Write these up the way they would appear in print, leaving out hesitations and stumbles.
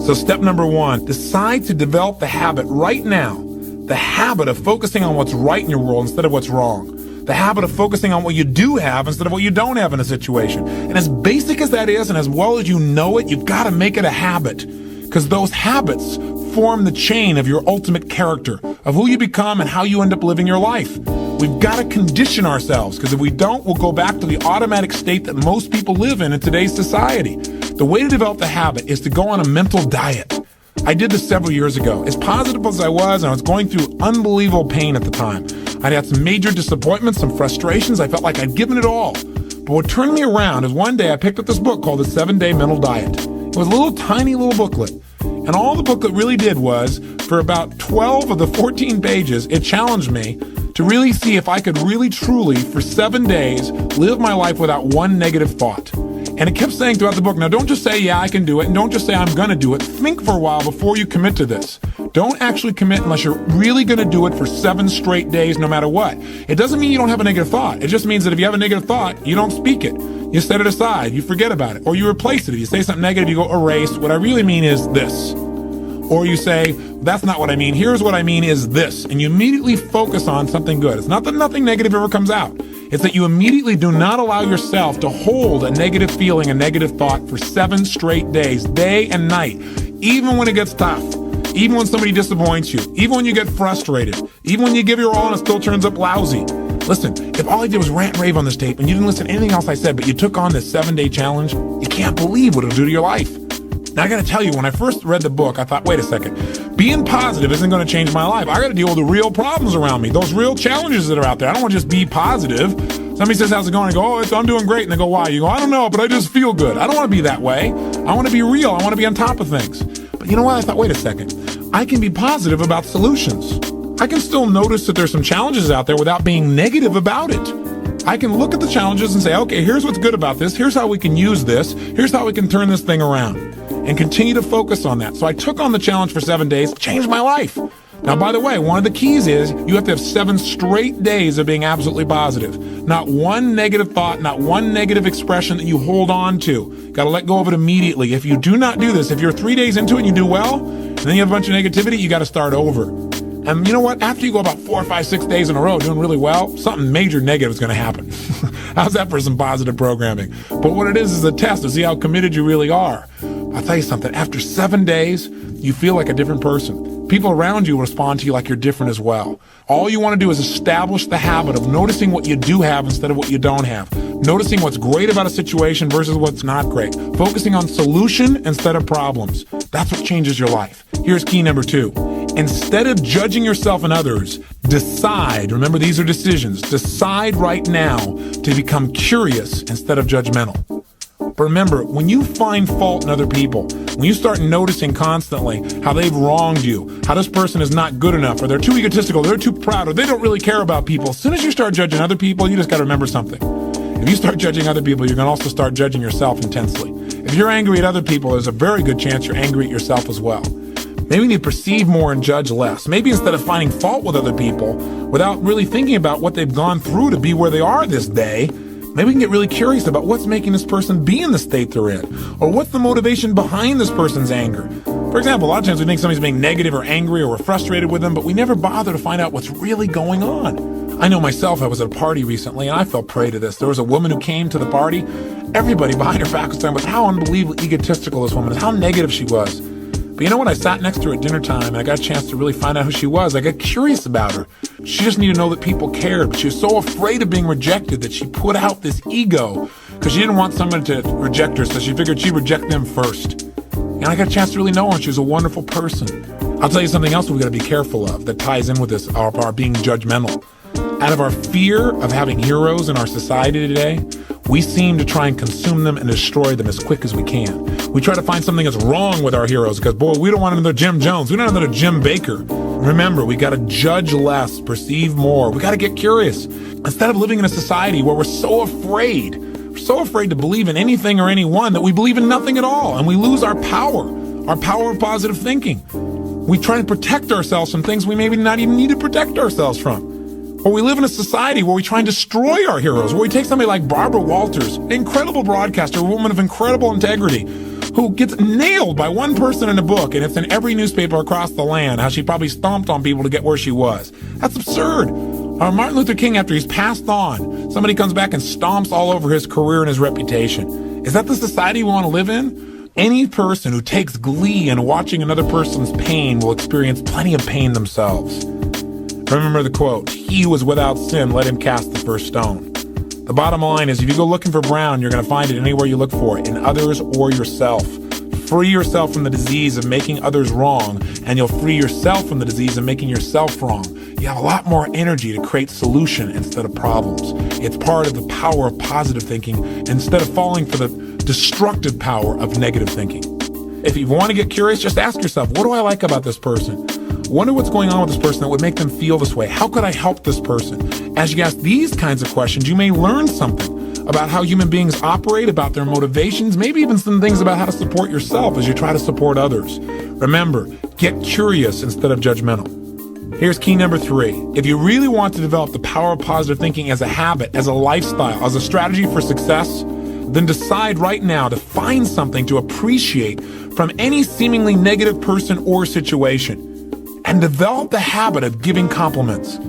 So step number 1, decide to develop the habit right now, the habit of focusing on what's right in your world instead of what's wrong. The habit of focusing on what you do have instead of what you don't have in a situation. And as basic as that is, and as well as you know it, you've got to make it a habit. Because those habits form the chain of your ultimate character, of who you become and how you end up living your life. We've got to condition ourselves, because if we don't, we'll go back to the automatic state that most people live in today's society. The way to develop the habit is to go on a mental diet. I did this several years ago. As positive as I was, and I was going through unbelievable pain at the time. I'd had some major disappointments, some frustrations. I felt like I'd given it all. But what turned me around is one day I picked up this book called The 7-Day Mental Diet. It was a little tiny little booklet. And all the booklet really did was, for about 12 of the 14 pages, it challenged me to really see if I could really truly, for 7 days, live my life without one negative thought. And it kept saying throughout the book, now don't just say, yeah, I can do it, and don't just say I'm going to do it. Think for a while before you commit to this. Don't actually commit unless you're really going to do it for 7 straight days, no matter what. It doesn't mean you don't have a negative thought. It just means that if you have a negative thought, you don't speak it. You set it aside, you forget about it, or you replace it. If you say something negative, you go erase. What I really mean is this. Or you say, that's not what I mean. Here's what I mean is this. And you immediately focus on something good. It's not that nothing negative ever comes out. It's that you immediately do not allow yourself to hold a negative feeling, a negative thought for 7 straight days, day and night, even when it gets tough, even when somebody disappoints you, even when you get frustrated, even when you give your all and it still turns up lousy. Listen, if all I did was rant and rave on this tape and you didn't listen to anything else I said, but you took on this 7-day challenge, you can't believe what it'll do to your life. Now, I got to tell you, when I first read the book, I thought, wait a second, being positive isn't going to change my life. I got to deal with the real problems around me, those real challenges that are out there. I don't want to just be positive. Somebody says, how's it going? I go, I'm doing great. And they go, why? You go, I don't know, but I just feel good. I don't want to be that way. I want to be real. I want to be on top of things. But you know what? I thought, wait a second. I can be positive about solutions. I can still notice that there's some challenges out there without being negative about it. I can look at the challenges and say, okay, here's what's good about this. Here's how we can use this. Here's how we can turn this thing around, and continue to focus on that. So I took on the challenge for 7 days, changed my life. Now, by the way, one of the keys is you have to have 7 straight days of being absolutely positive. Not one negative thought, not one negative expression that you hold on to. Got to let go of it immediately. If you do not do this, if you're 3 days into it and you do well, and then you have a bunch of negativity, you got to start over. And you know what? After you go about 4 or 5, 6 days in a row doing really well, something major negative is going to happen. How's that for some positive programming? But what it is a test to see how committed you really are. I'll tell you something. After 7 days, you feel like a different person. People around you respond to you like you're different as well. All you want to do is establish the habit of noticing what you do have instead of what you don't have. Noticing what's great about a situation versus what's not great. Focusing on solution instead of problems. That's what changes your life. Here's key number 2. Instead of judging yourself and others, decide, remember these are decisions, decide right now to become curious instead of judgmental. But remember, when you find fault in other people, when you start noticing constantly how they've wronged you, how this person is not good enough, or they're too egotistical, they're too proud, or they don't really care about people, as soon as you start judging other people, you just got to remember something. If you start judging other people, you're going to also start judging yourself intensely. If you're angry at other people, there's a very good chance you're angry at yourself as well. Maybe we need to perceive more and judge less. Maybe instead of finding fault with other people, without really thinking about what they've gone through to be where they are this day, maybe we can get really curious about what's making this person be in the state they're in, or what's the motivation behind this person's anger. For example, a lot of times we think somebody's being negative or angry or we're frustrated with them, but we never bother to find out what's really going on. I know myself, I was at a party recently and I fell prey to this. There was a woman who came to the party. Everybody behind her back was talking about how unbelievably egotistical this woman is, how negative she was. But you know what? I sat next to her at dinner time and I got a chance to really find out who she was. I got curious about her. She just needed to know that people cared, but she was so afraid of being rejected that she put out this ego because she didn't want someone to reject her, so she figured she'd reject them first. And I got a chance to really know her. She was a wonderful person. I'll tell you something else we've got to be careful of that ties in with this, our being judgmental. Out of our fear of having heroes in our society today, we seem to try and consume them and destroy them as quick as we can. We try to find something that's wrong with our heroes because, boy, we don't want another Jim Jones. We don't want another Jim Baker. Remember, we got to judge less, perceive more. We got to get curious. Instead of living in a society where we're so afraid to believe in anything or anyone that we believe in nothing at all, and we lose our power of positive thinking. We try to protect ourselves from things we maybe not even need to protect ourselves from. Or we live in a society where we try and destroy our heroes, where we take somebody like Barbara Walters, an incredible broadcaster, a woman of incredible integrity, who gets nailed by one person in a book, and it's in every newspaper across the land, how she probably stomped on people to get where she was. That's absurd. Or Martin Luther King, after he's passed on, somebody comes back and stomps all over his career and his reputation. Is that the society we want to live in? Any person who takes glee in watching another person's pain will experience plenty of pain themselves. Remember the quote, "He who was without sin, let him cast the first stone." The bottom line is, if you go looking for brown, you're going to find it anywhere you look for it, in others or yourself. Free yourself from the disease of making others wrong, and you'll free yourself from the disease of making yourself wrong. You have a lot more energy to create solution instead of problems. It's part of the power of positive thinking instead of falling for the destructive power of negative thinking. If you want to get curious, just ask yourself, what do I like about this person? Wonder what's going on with this person that would make them feel this way. How could I help this person? As you ask these kinds of questions, you may learn something about how human beings operate, about their motivations, maybe even some things about how to support yourself as you try to support others. Remember, get curious instead of judgmental. Here's key number 3. If you really want to develop the power of positive thinking as a habit, as a lifestyle, as a strategy for success, then decide right now to find something to appreciate from any seemingly negative person or situation, and develop the habit of giving compliments.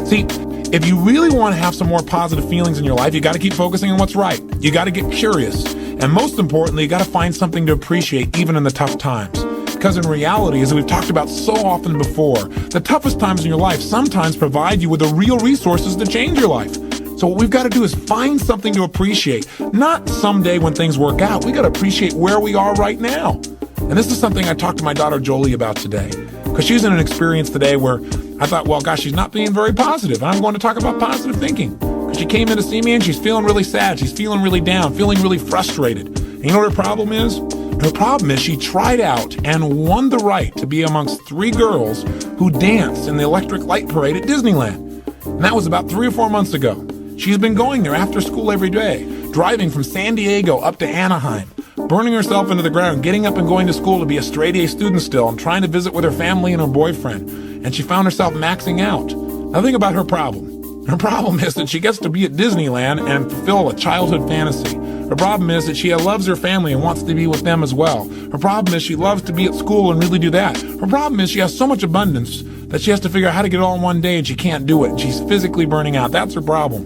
See, if you really want to have some more positive feelings in your life, you got to keep focusing on what's right. You got to get curious. And most importantly, you got to find something to appreciate even in the tough times. Because in reality, as we've talked about so often before, the toughest times in your life sometimes provide you with the real resources to change your life. So what we've got to do is find something to appreciate. Not someday when things work out. We got to appreciate where we are right now. And this is something I talked to my daughter Jolie about today. Because she's in an experience today where I thought, well, gosh, she's not being very positive. And I'm going to talk about positive thinking. Because she came in to see me and she's feeling really sad. She's feeling really down, feeling really frustrated. And you know what her problem is? Her problem is she tried out and won the right to be amongst 3 girls who danced in the electric light parade at Disneyland. And that was about 3 or 4 months ago. She's been going there after school every day, driving from San Diego up to Anaheim, burning herself into the ground, getting up and going to school to be a straight-A student still, and trying to visit with her family and her boyfriend. And she found herself maxing out. Now think about her problem. Her problem is that she gets to be at Disneyland and fulfill a childhood fantasy. Her problem is that she loves her family and wants to be with them as well. Her problem is she loves to be at school and really do that. Her problem is she has so much abundance that she has to figure out how to get it all in one day, and she can't do it. And she's physically burning out. That's her problem.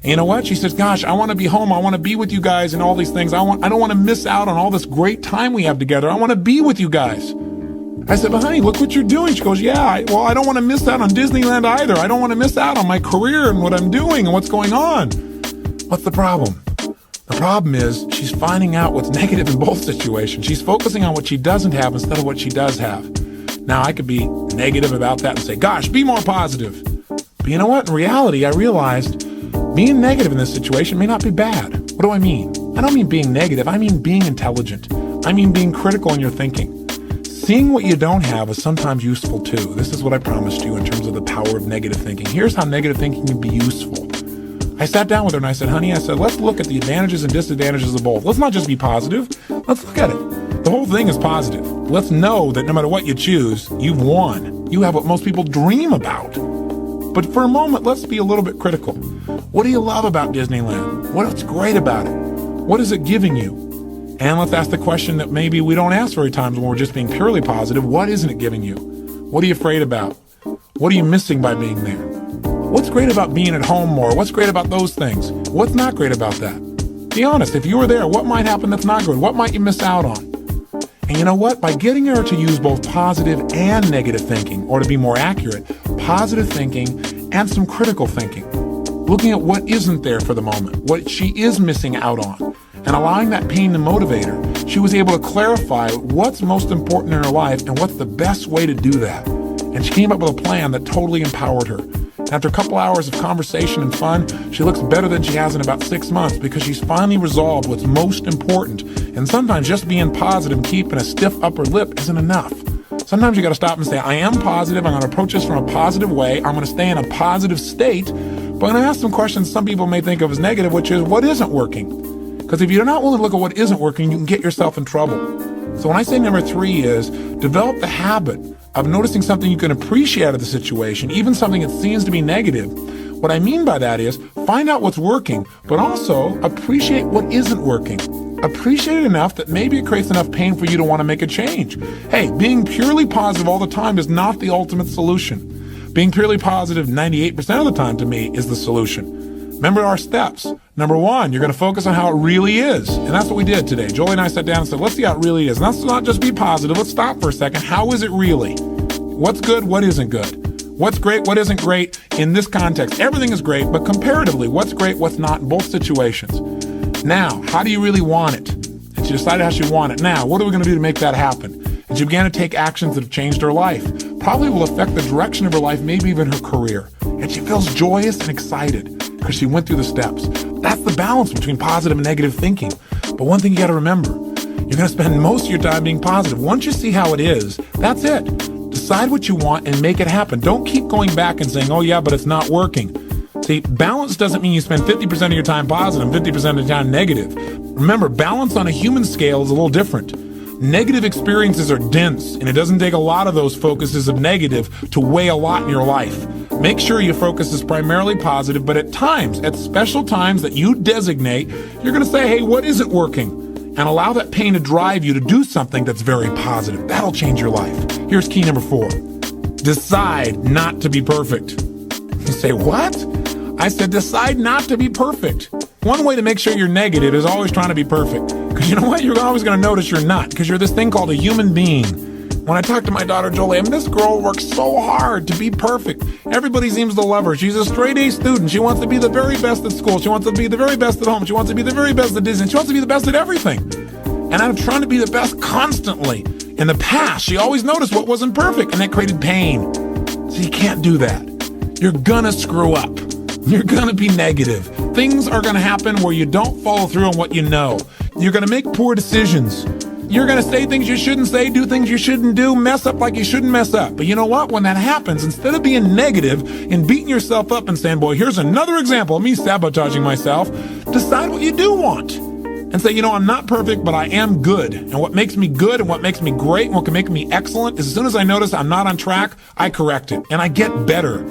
And you know what? She says, gosh, I want to be home. I want to be with you guys and all these things. I don't want to miss out on all this great time we have together. I want to be with you guys. I said, but honey, look what you're doing. She goes, yeah, I don't want to miss out on Disneyland either. I don't want to miss out on my career and what I'm doing and what's going on. What's the problem? The problem is she's finding out what's negative in both situations. She's focusing on what she doesn't have instead of what she does have. Now, I could be negative about that and say, gosh, be more positive. But you know what? In reality, I realized being negative in this situation may not be bad. What do I mean? I don't mean being negative. I mean being intelligent. I mean being critical in your thinking. Seeing what you don't have is sometimes useful too. This is what I promised you in terms of the power of negative thinking. Here's how negative thinking can be useful. I sat down with her and I said, honey, let's look at the advantages and disadvantages of both. Let's not just be positive. Let's look at it. The whole thing is positive. Let's know that no matter what you choose, you've won. You have what most people dream about. But for a moment, let's be a little bit critical. What do you love about Disneyland? What's great about it? What is it giving you? And let's ask the question that maybe we don't ask very times when we're just being purely positive. What isn't it giving you? What are you afraid about? What are you missing by being there? What's great about being at home more? What's great about those things? What's not great about that? Be honest. If you were there, what might happen that's not good? What might you miss out on? And you know what? By getting her to use both positive and negative thinking, or to be more accurate, positive thinking and some critical thinking, looking at what isn't there for the moment, what she is missing out on, and allowing that pain to motivate her, she was able to clarify what's most important in her life and what's the best way to do that. And she came up with a plan that totally empowered her. After a couple hours of conversation and fun, she looks better than she has in about 6 months because she's finally resolved what's most important. And sometimes just being positive and keeping a stiff upper lip isn't enough. Sometimes you got to stop and say, I am positive. I'm going to approach this from a positive way. I'm going to stay in a positive state. But I'm going to ask some questions some people may think of as negative, which is what isn't working? Because if you're not willing to look at what isn't working, you can get yourself in trouble. So when I say number 3 is develop the habit of noticing something you can appreciate out of the situation, even something that seems to be negative. What I mean by that is find out what's working, but also appreciate what isn't working. appreciate it enough that maybe it creates enough pain for you to want to make a change. Hey, being purely positive all the time is not the ultimate solution. Being purely positive 98% of the time to me is the solution. Remember our steps. Number one, you're going to focus on how it really is. And that's what we did today. Jolie and I sat down and said, let's see how it really is. And let's not just be positive. Let's stop for a second. How is it really? What's good? What isn't good? What's great? What isn't great? In this context, everything is great, but comparatively, what's great? What's not in both situations? Now, how do you really want it? And she decided how she wanted it. Now, what are we going to do to make that happen? And she began to take actions that have changed her life. Probably will affect the direction of her life, maybe even her career. And she feels joyous and excited because she went through the steps. That's the balance between positive and negative thinking. But one thing you got to remember, you're going to spend most of your time being positive. Once you see how it is, that's it. Decide what you want and make it happen. Don't keep going back and saying, oh yeah, but it's not working. See, balance doesn't mean you spend 50% of your time positive and 50% of the time negative. Remember, balance on a human scale is a little different. Negative experiences are dense, and it doesn't take a lot of those focuses of negative to weigh a lot in your life. Make sure your focus is primarily positive, but at times, at special times that you designate, you're going to say, hey, what isn't working? And allow that pain to drive you to do something that's very positive. That'll change your life. Here's key number 4. Decide not to be perfect. You say, what? I said, decide not to be perfect. One way to make sure you're negative is always trying to be perfect. Because you know what? You're always going to notice you're not. Because you're this thing called a human being. When I talk to my daughter, Jolie, this girl works so hard to be perfect. Everybody seems to love her. She's a straight A student. She wants to be the very best at school. She wants to be the very best at home. She wants to be the very best at Disney. She wants to be the best at everything. And I'm trying to be the best constantly. In the past, she always noticed what wasn't perfect, and that created pain. So you can't do that. You're gonna screw up. You're gonna be negative. Things are gonna happen where you don't follow through on what you know. You're gonna make poor decisions. You're gonna say things you shouldn't say, do things you shouldn't do, mess up like you shouldn't mess up. But you know what? When that happens, instead of being negative and beating yourself up and saying, boy, here's another example of me sabotaging myself, decide what you do want. And say, I'm not perfect, but I am good. And what makes me good and what makes me great and what can make me excellent is as soon as I notice I'm not on track, I correct it and I get better.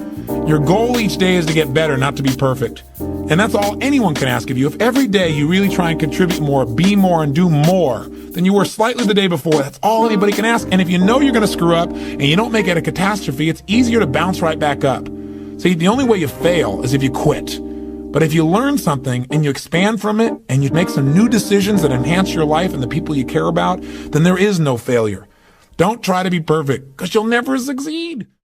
Your goal each day is to get better, not to be perfect. And that's all anyone can ask of you. If every day you really try and contribute more, be more, and do more than you were slightly the day before, that's all anybody can ask. And if you know you're going to screw up and you don't make it a catastrophe, it's easier to bounce right back up. See, the only way you fail is if you quit. But if you learn something and you expand from it and you make some new decisions that enhance your life and the people you care about, then there is no failure. Don't try to be perfect because you'll never succeed.